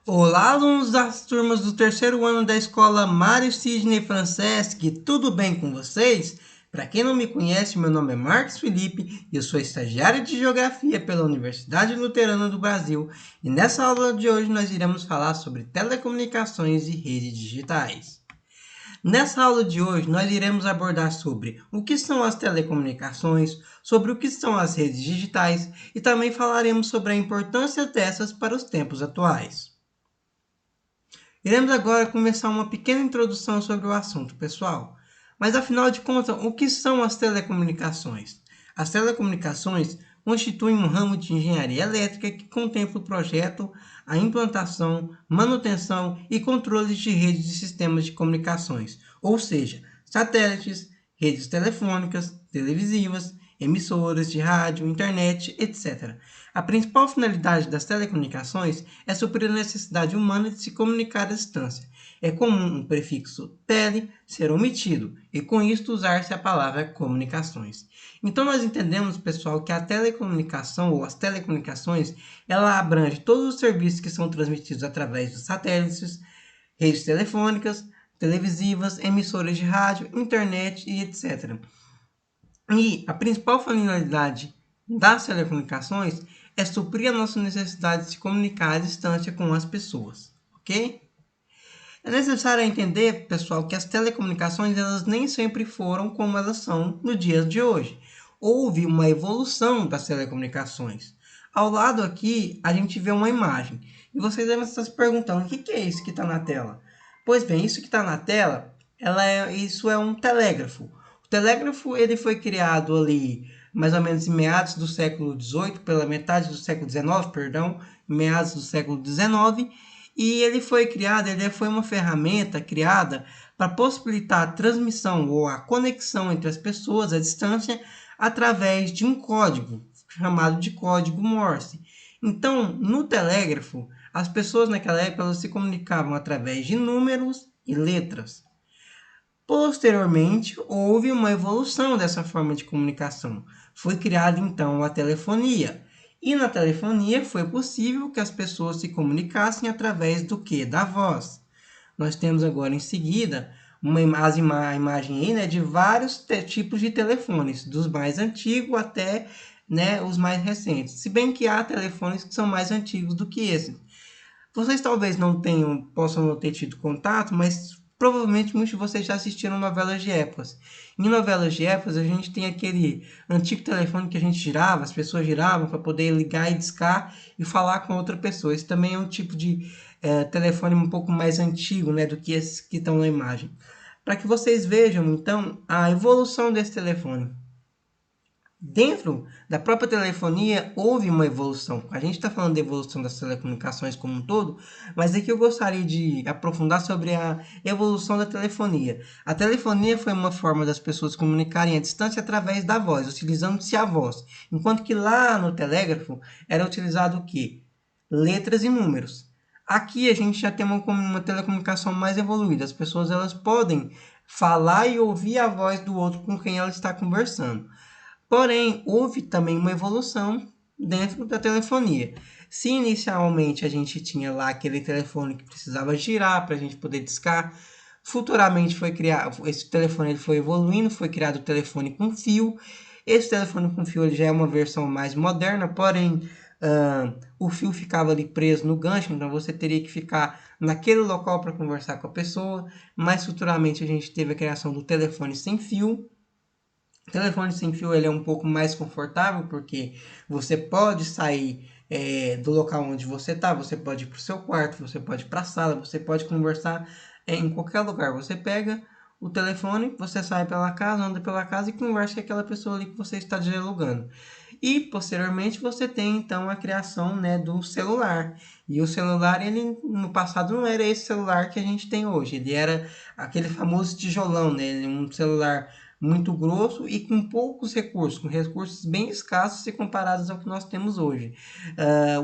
Olá, alunos das turmas do terceiro ano da escola Mário Sidney Franceschi, tudo bem com vocês? Para quem não me conhece, meu nome é Marcos Felipe e eu sou estagiário de Geografia pela Universidade Luterana do Brasil. E nessa aula de hoje nós iremos falar sobre telecomunicações e redes digitais. Nessa aula de hoje, nós iremos abordar sobre o que são as telecomunicações, sobre o que são as redes digitais e também falaremos sobre a importância dessas para os tempos atuais. Iremos agora começar uma pequena introdução sobre o assunto, pessoal. Mas afinal de contas, o que são as telecomunicações? As telecomunicações constituem um ramo de engenharia elétrica que contempla o projeto, a implantação, manutenção e controle de redes de sistemas de comunicações, ou seja, satélites, redes telefônicas, televisivas, emissoras de rádio, internet, etc. A principal finalidade das telecomunicações é suprir a necessidade humana de se comunicar à distância. É comum o prefixo tele ser omitido e com isto usar-se a palavra comunicações. Então nós entendemos, pessoal, que a telecomunicação ou as telecomunicações, ela abrange todos os serviços que são transmitidos através dos satélites, redes telefônicas, televisivas, emissoras de rádio, internet e etc. E a principal finalidade das telecomunicações é suprir a nossa necessidade de se comunicar à distância com as pessoas, ok? É necessário entender, pessoal, que as telecomunicações elas nem sempre foram como elas são no dia de hoje. Houve uma evolução das telecomunicações. Ao lado aqui, a gente vê uma imagem. E vocês devem estar se perguntando, o que é isso que está na tela? Pois bem, isso que está na tela, isso é um telégrafo. O telégrafo ele foi criado ali mais ou menos em meados do século XVIII, pela metade do século XIX, perdão, meados do século XIX, e ele foi criado, ele foi uma ferramenta criada para possibilitar a transmissão ou a conexão entre as pessoas à distância através de um código chamado de código Morse. Então, no telégrafo, as pessoas naquela época elas se comunicavam através de números e letras. Posteriormente, houve uma evolução dessa forma de comunicação. Foi criada então a telefonia. E na telefonia foi possível que as pessoas se comunicassem através do que? Da voz. Nós temos agora em seguida a imagem aí, né, de vários tipos de telefones, dos mais antigos até, né, os mais recentes. Se bem que há telefones que são mais antigos do que esses. Vocês talvez possam não ter tido contato, mas provavelmente muitos de vocês já assistiram novelas de épocas. Em novelas de épocas, a gente tem aquele antigo telefone que a gente girava, as pessoas giravam para poder ligar e discar e falar com outra pessoa. Esse também é um tipo de telefone um pouco mais antigo, né, do que esses que estão na imagem. Para que vocês vejam, então, a evolução desse telefone. Dentro da própria telefonia houve uma evolução. A gente está falando da evolução das telecomunicações como um todo, mas aqui eu gostaria de aprofundar sobre a evolução da telefonia. A telefonia foi uma forma das pessoas comunicarem à distância através da voz, utilizando-se a voz. Enquanto que lá no telégrafo era utilizado o quê? Letras e números. Aqui a gente já tem uma telecomunicação mais evoluída. As pessoas elas podem falar e ouvir a voz do outro com quem ela está conversando. Porém, houve também uma evolução dentro da telefonia. Se inicialmente a gente tinha lá aquele telefone que precisava girar para a gente poder discar, futuramente foi criado, esse telefone ele foi evoluindo, foi criado o telefone com fio. Esse telefone com fio ele já é uma versão mais moderna, porém o fio ficava ali preso no gancho, então você teria que ficar naquele local para conversar com a pessoa. Mais futuramente a gente teve a criação do telefone sem fio. O telefone sem fio ele é um pouco mais confortável porque você pode sair do local onde você está, você pode ir para o seu quarto, você pode ir para a sala, você pode conversar em qualquer lugar. Você pega o telefone, você sai pela casa, anda pela casa e conversa com aquela pessoa ali que você está dialogando. E posteriormente você tem então a criação, né, do celular. E o celular, ele no passado não era esse celular que a gente tem hoje. Ele era aquele famoso tijolão, né? Ele é um celular muito grosso e com poucos recursos, com recursos bem escassos se comparados ao que nós temos hoje.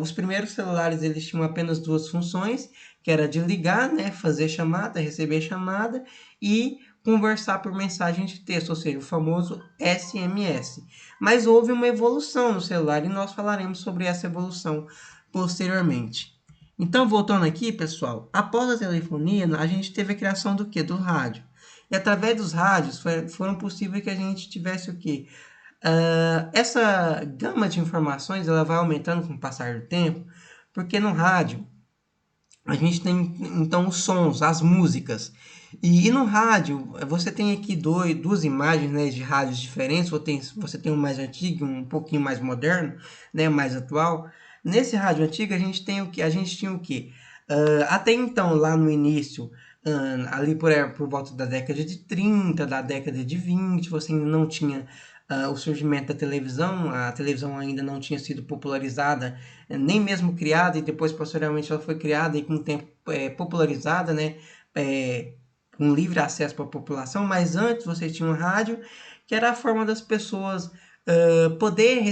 Os primeiros celulares eles tinham apenas duas funções, que era de ligar, né, fazer chamada, receber chamada e conversar por mensagem de texto, ou seja, o famoso SMS. Mas houve uma evolução no celular e nós falaremos sobre essa evolução posteriormente. Então, voltando aqui, pessoal, após a telefonia, a gente teve a criação do quê? Do rádio. E através dos rádios foram possível que a gente tivesse o quê? Essa gama de informações ela vai aumentando com o passar do tempo, porque no rádio a gente tem então os sons, as músicas. E no rádio, você tem aqui duas imagens, né, de rádios diferentes. Você tem um mais antigo, um pouquinho mais moderno, né, mais atual. Nesse rádio antigo, a gente tem o que? A gente tinha o quê? Até então, lá no início, ali por volta da década de 30, da década de 20, você ainda não tinha o surgimento da televisão. A televisão ainda não tinha sido popularizada, nem mesmo criada, e depois, posteriormente, ela foi criada e com o tempo popularizada, né? Com livre acesso para a população, mas antes você tinha um rádio, que era a forma das pessoas poder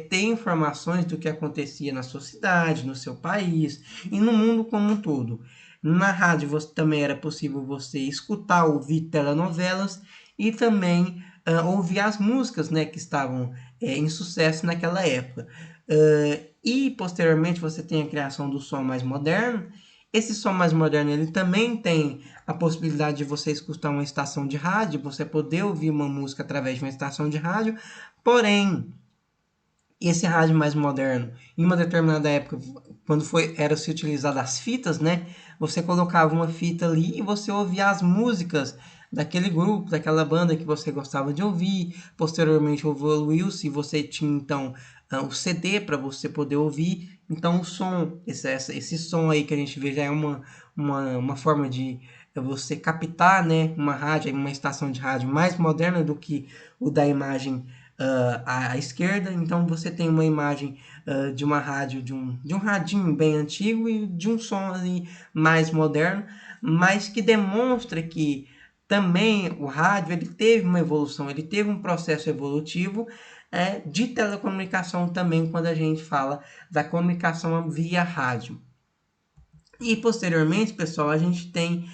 ter informações do que acontecia na sua cidade, no seu país e no mundo como um todo. Na rádio também era possível você escutar, ouvir telenovelas e também ouvir as músicas, né, que estavam em sucesso naquela época. E posteriormente você tem a criação do som mais moderno. Esse som mais moderno ele também tem a possibilidade de você escutar uma estação de rádio, você poder ouvir uma música através de uma estação de rádio. Porém, esse rádio mais moderno, em uma determinada época, quando era se utilizar as fitas, né? Você colocava uma fita ali e você ouvia as músicas daquele grupo, daquela banda que você gostava de ouvir. Posteriormente evoluiu-se, você tinha então o CD para você poder ouvir. Então o som, esse som aí que a gente vê já é uma forma de você captar, né, uma rádio, uma estação de rádio mais moderna do que o da imagem à esquerda. Então você tem uma imagem de uma rádio, de um radinho bem antigo e de um som ali mais moderno, mas que demonstra que também o rádio ele teve uma evolução, ele teve um processo evolutivo de telecomunicação também, quando a gente fala da comunicação via rádio. E posteriormente, pessoal, a gente tem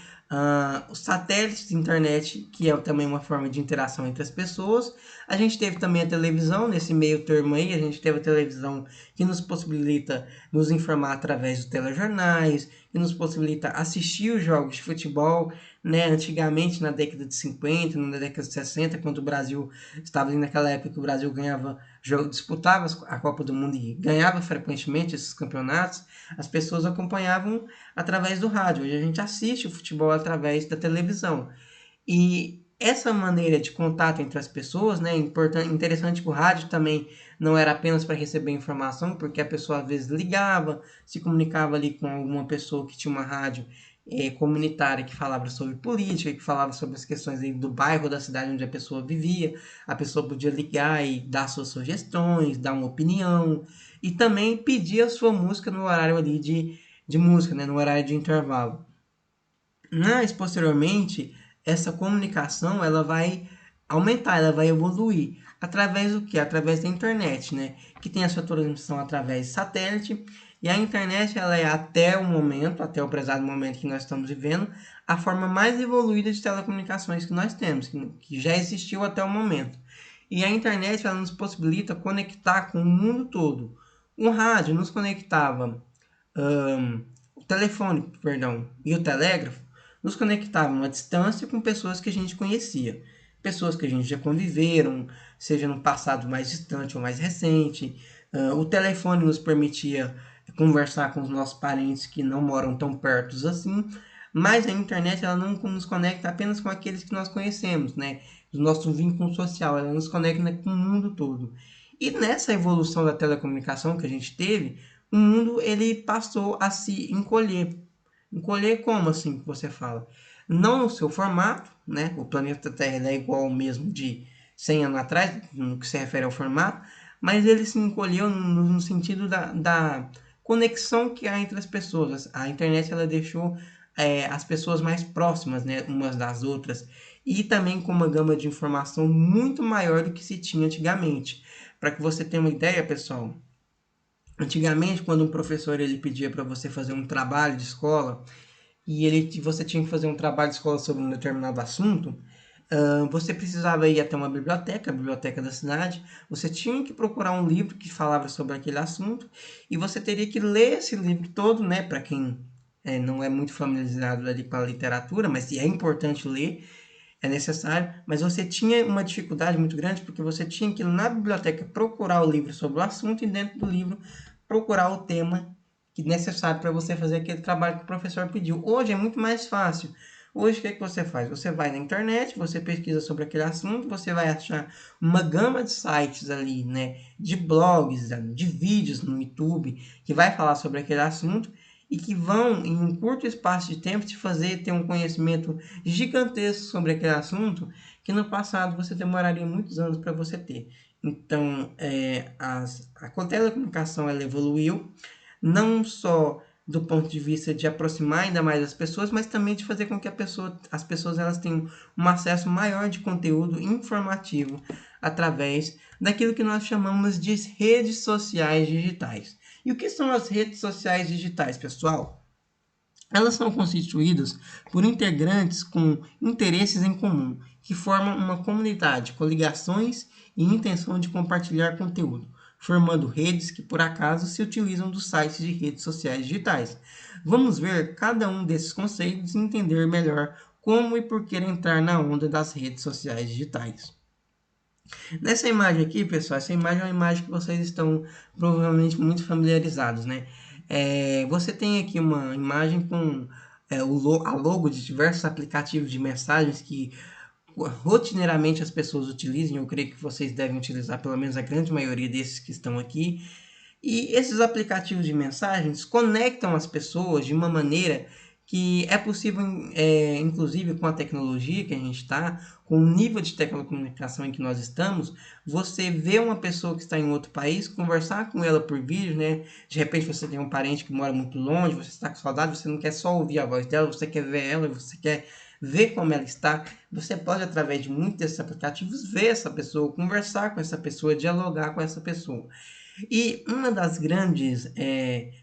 os satélites de internet, que é também uma forma de interação entre as pessoas. A gente teve também a televisão, nesse meio termo aí, a gente teve a televisão que nos possibilita nos informar através dos telejornais, que nos possibilita assistir os jogos de futebol, né? Antigamente, na década de 50, na década de 60, quando o Brasil estava ali naquela época que o Brasil ganhava jogo, disputava a Copa do Mundo e ganhava frequentemente esses campeonatos, as pessoas acompanhavam através do rádio. Hoje a gente assiste o futebol através da televisão. E essa maneira de contato entre as pessoas, né, interessante que o rádio também não era apenas para receber informação, porque a pessoa às vezes ligava, se comunicava ali com alguma pessoa que tinha uma rádio comunitária que falava sobre política, que falava sobre as questões do bairro, da cidade onde a pessoa vivia. A pessoa podia ligar e dar suas sugestões, dar uma opinião e também pedir a sua música no horário ali de música, né, no horário de intervalo. Mas posteriormente, essa comunicação ela vai aumentar, ela vai evoluir através do que? Através da internet, né? Que tem a sua transmissão através de satélite. E a internet ela é até o momento, até o prezado momento que nós estamos vivendo, a forma mais evoluída de telecomunicações que nós temos, que já existiu até o momento. E a internet ela nos possibilita conectar com o mundo todo. O rádio nos conectava, o telefone, perdão, e o telégrafo nos conectavam à distância com pessoas que a gente conhecia, pessoas que a gente já conviveram, seja no passado mais distante ou mais recente. O telefone nos permitia conversar com os nossos parentes que não moram tão perto assim, mas a internet ela não nos conecta apenas com aqueles que nós conhecemos, né? O nosso vínculo social, ela nos conecta com o mundo todo. E nessa evolução da telecomunicação que a gente teve, o mundo ele passou a se encolher. Encolher como assim que você fala? Não no seu formato, né? O planeta Terra é igual ao mesmo de 100 anos atrás, no que se refere ao formato, mas ele se encolheu no sentido da conexão que há entre as pessoas. A internet ela deixou as pessoas mais próximas, né, umas das outras, e também com uma gama de informação muito maior do que se tinha antigamente. Para que você tenha uma ideia, pessoal, antigamente, quando um professor ele pedia para você fazer um trabalho de escola e você tinha que fazer um trabalho de escola sobre um determinado assunto, Você precisava ir até uma biblioteca, a biblioteca da cidade, você tinha que procurar um livro que falava sobre aquele assunto, e você teria que ler esse livro todo, né, para quem não é muito familiarizado ali com a literatura, mas é importante ler, é necessário, mas você tinha uma dificuldade muito grande porque você tinha que ir na biblioteca procurar o livro sobre o assunto e dentro do livro procurar o tema que é necessário para você fazer aquele trabalho que o professor pediu. Hoje é muito mais fácil. Hoje o que, é que você faz? Você vai na internet, você pesquisa sobre aquele assunto, você vai achar uma gama de sites ali, né, de blogs, de vídeos no YouTube que vai falar sobre aquele assunto e que vão, em um curto espaço de tempo, te fazer ter um conhecimento gigantesco sobre aquele assunto que no passado você demoraria muitos anos para você ter. Então, a telecomunicação ela evoluiu, não só do ponto de vista de aproximar ainda mais as pessoas, mas também de fazer com que as pessoas elas tenham um acesso maior de conteúdo informativo através daquilo que nós chamamos de redes sociais digitais. E o que são as redes sociais digitais, pessoal? Elas são constituídas por integrantes com interesses em comum, que formam uma comunidade com ligações e intenção de compartilhar conteúdo, formando redes que por acaso se utilizam dos sites de redes sociais digitais. Vamos ver cada um desses conceitos e entender melhor como e por que entrar na onda das redes sociais digitais. Nessa imagem aqui, pessoal, essa imagem é uma imagem que vocês estão provavelmente muito familiarizados, né? Você tem aqui uma imagem com a logo de diversos aplicativos de mensagens que rotineiramente as pessoas utilizam. Eu creio que vocês devem utilizar pelo menos a grande maioria desses que estão aqui. E esses aplicativos de mensagens conectam as pessoas de uma maneira que é possível, inclusive com a tecnologia que a gente está, com o nível de telecomunicação em que nós estamos, você vê uma pessoa que está em outro país, conversar com ela por vídeo, né? De repente você tem um parente que mora muito longe, você está com saudade, você não quer só ouvir a voz dela, você quer ver ela, você quer ver como ela está. Você pode, através de muitos desses aplicativos, ver essa pessoa, conversar com essa pessoa, dialogar com essa pessoa. E uma das grandes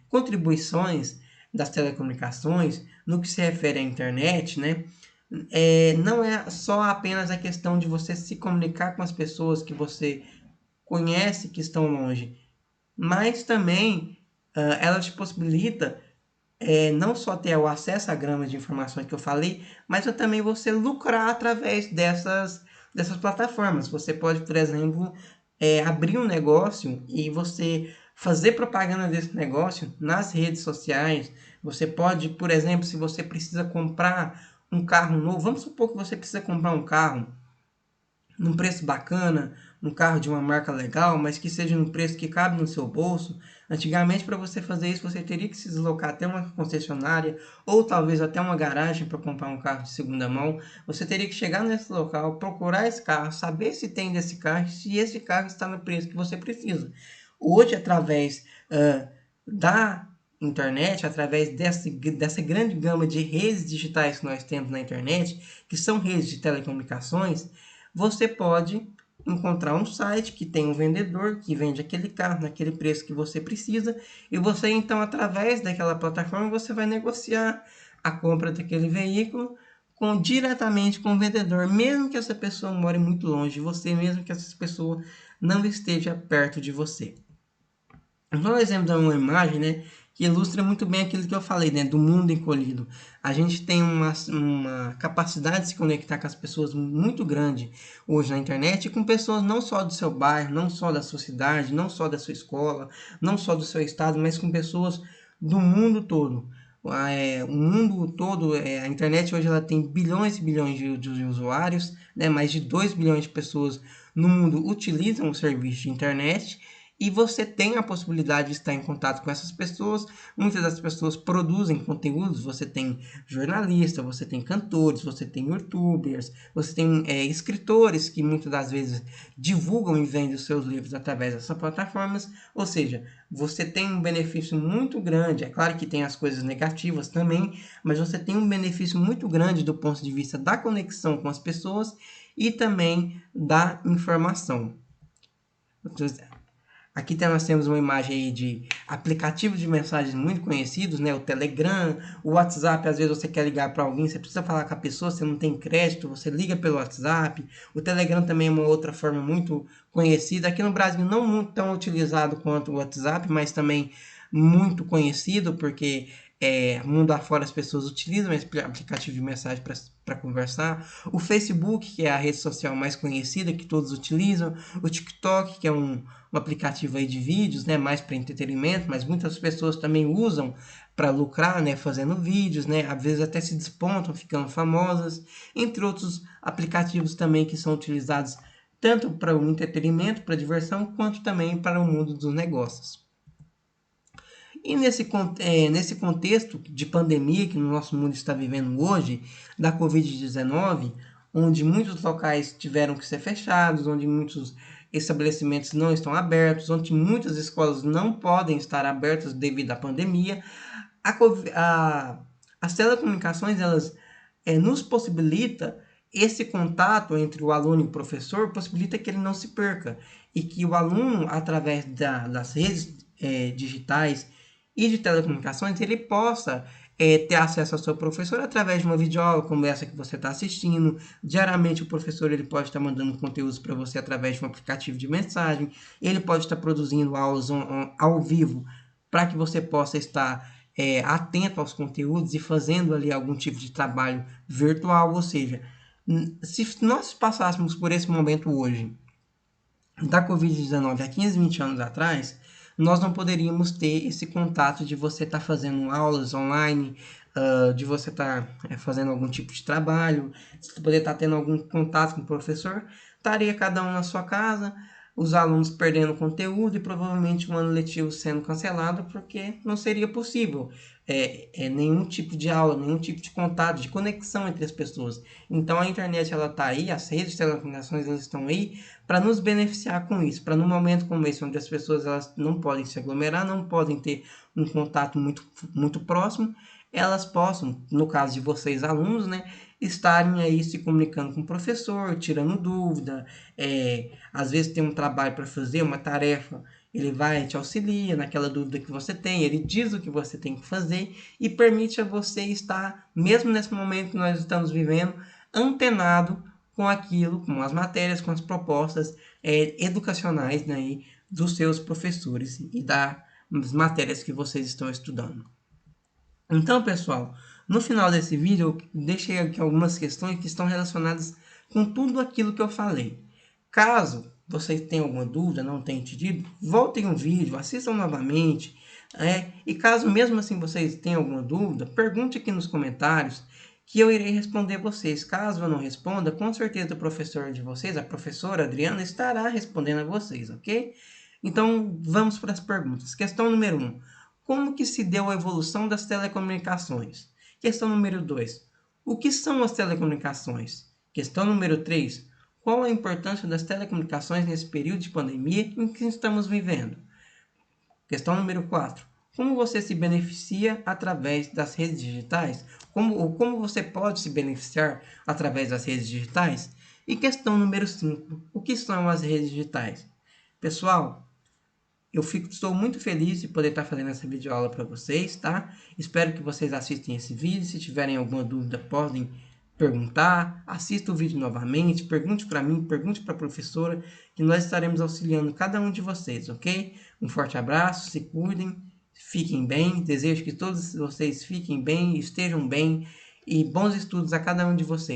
contribuições das telecomunicações no que se refere à internet, né, não é só apenas a questão de você se comunicar com as pessoas que você conhece que estão longe, mas também ela te possibilita não só ter o acesso à grama de informações que eu falei, mas também você lucrar através dessas plataformas. Você pode, por exemplo, abrir um negócio e você fazer propaganda desse negócio nas redes sociais. Você pode, por exemplo, se você precisa comprar um carro novo, vamos supor que você precisa comprar um carro num preço bacana, um carro de uma marca legal, mas que seja num preço que cabe no seu bolso. Antigamente, para você fazer isso, você teria que se deslocar até uma concessionária ou talvez até uma garagem para comprar um carro de segunda mão. Você teria que chegar nesse local, procurar esse carro, saber se tem desse carro, se esse carro está no preço que você precisa. Hoje, através da internet, através dessa grande gama de redes digitais que nós temos na internet, que são redes de telecomunicações, você pode encontrar um site que tem um vendedor que vende aquele carro naquele preço que você precisa e você então através daquela plataforma você vai negociar a compra daquele veículo diretamente com o vendedor, mesmo que essa pessoa more muito longe de você, mesmo que essa pessoa não esteja perto de você. Então, um exemplo de uma imagem, né, que ilustra muito bem aquilo que eu falei, né, do mundo encolhido. A gente tem uma capacidade de se conectar com as pessoas muito grande hoje na internet, e com pessoas não só do seu bairro, não só da sua cidade, não só da sua escola, não só do seu estado, mas com pessoas do mundo todo. O mundo todo, a internet hoje ela tem bilhões e bilhões de usuários, né, mais de 2 bilhões de pessoas no mundo utilizam o serviço de internet, e você tem a possibilidade de estar em contato com essas pessoas. Muitas das pessoas produzem conteúdos, você tem jornalistas, você tem cantores, você tem youtubers, você tem escritores que muitas das vezes divulgam e vendem os seus livros através dessas plataformas, ou seja, você tem um benefício muito grande. É claro que tem as coisas negativas também, mas você tem um benefício muito grande do ponto de vista da conexão com as pessoas e também da informação. Aqui nós temos uma imagem aí de aplicativos de mensagens muito conhecidos, né? O Telegram, o WhatsApp, às vezes você quer ligar para alguém, você precisa falar com a pessoa, você não tem crédito, você liga pelo WhatsApp. O Telegram também é uma outra forma muito conhecida. Aqui no Brasil não muito tão utilizado quanto o WhatsApp, mas também muito conhecido, porque mundo afora as pessoas utilizam esse aplicativo de mensagem para conversar. O Facebook, que é a rede social mais conhecida, que todos utilizam. O TikTok, que é um aplicativo aí de vídeos, né, mais para entretenimento, mas muitas pessoas também usam para lucrar, né, fazendo vídeos, né, às vezes até se despontam, ficando famosas, entre outros aplicativos também que são utilizados tanto para o entretenimento, para a diversão, quanto também para o mundo dos negócios. E nesse contexto de pandemia que no nosso mundo está vivendo hoje, da Covid-19, onde muitos locais tiveram que ser fechados, onde muitos estabelecimentos não estão abertos, onde muitas escolas não podem estar abertas devido à pandemia, as telecomunicações elas nos possibilita esse contato entre o aluno e o professor, possibilita que ele não se perca e que o aluno, através das redes digitais e de telecomunicações, ele possa ter acesso ao seu professor através de uma videoaula como essa que você está assistindo. Diariamente o professor ele pode estar mandando conteúdos para você através de um aplicativo de mensagem, ele pode estar produzindo aulas ao vivo para que você possa estar atento aos conteúdos e fazendo ali algum tipo de trabalho virtual, ou seja, se nós passássemos por esse momento hoje, da Covid-19 há 15, 20 anos atrás, nós não poderíamos ter esse contato de você estar fazendo aulas online, de você estar fazendo algum tipo de trabalho, de poder estar tendo algum contato com o professor. Estaria cada um na sua casa, os alunos perdendo conteúdo e provavelmente um ano letivo sendo cancelado porque não seria possível nenhum tipo de aula, nenhum tipo de contato, de conexão entre as pessoas. Então a internet ela está aí, as redes de telecomunicações elas estão aí para nos beneficiar com isso, para num momento como esse, onde as pessoas elas não podem se aglomerar, não podem ter um contato muito próximo, elas possam, no caso de vocês alunos, né, estarem aí se comunicando com o professor, tirando dúvida, às vezes tem um trabalho para fazer, uma tarefa, ele vai te auxilia naquela dúvida que você tem, ele diz o que você tem que fazer e permite a você estar, mesmo nesse momento que nós estamos vivendo, antenado com aquilo, com as matérias, com as propostas educacionais, né, dos seus professores e das matérias que vocês estão estudando. Então, pessoal, no final desse vídeo eu deixei aqui algumas questões que estão relacionadas com tudo aquilo que eu falei. Caso vocês tenham alguma dúvida, não tenham entendido, voltem um vídeo, assistam novamente. E caso mesmo assim vocês tenham alguma dúvida, pergunte aqui nos comentários que eu irei responder vocês. Caso eu não responda, com certeza o professor de vocês, a professora Adriana, estará respondendo a vocês, ok? Então, vamos para as perguntas. Questão número 1. Como que se deu a evolução das telecomunicações? Questão número 2. O que são as telecomunicações? Questão número 3. Qual a importância das telecomunicações nesse período de pandemia em que estamos vivendo? Questão número 4. Como você se beneficia através das redes digitais? Como você pode se beneficiar através das redes digitais? E questão número 5. O que são as redes digitais? Pessoal, estou muito feliz de poder estar fazendo essa videoaula para vocês, tá? Espero que vocês assistam esse vídeo. Se tiverem alguma dúvida, podem perguntar. Assista o vídeo novamente, pergunte para mim, pergunte para a professora, que nós estaremos auxiliando cada um de vocês, ok? Um forte abraço, se cuidem, fiquem bem. Desejo que todos vocês fiquem bem, estejam bem e bons estudos a cada um de vocês.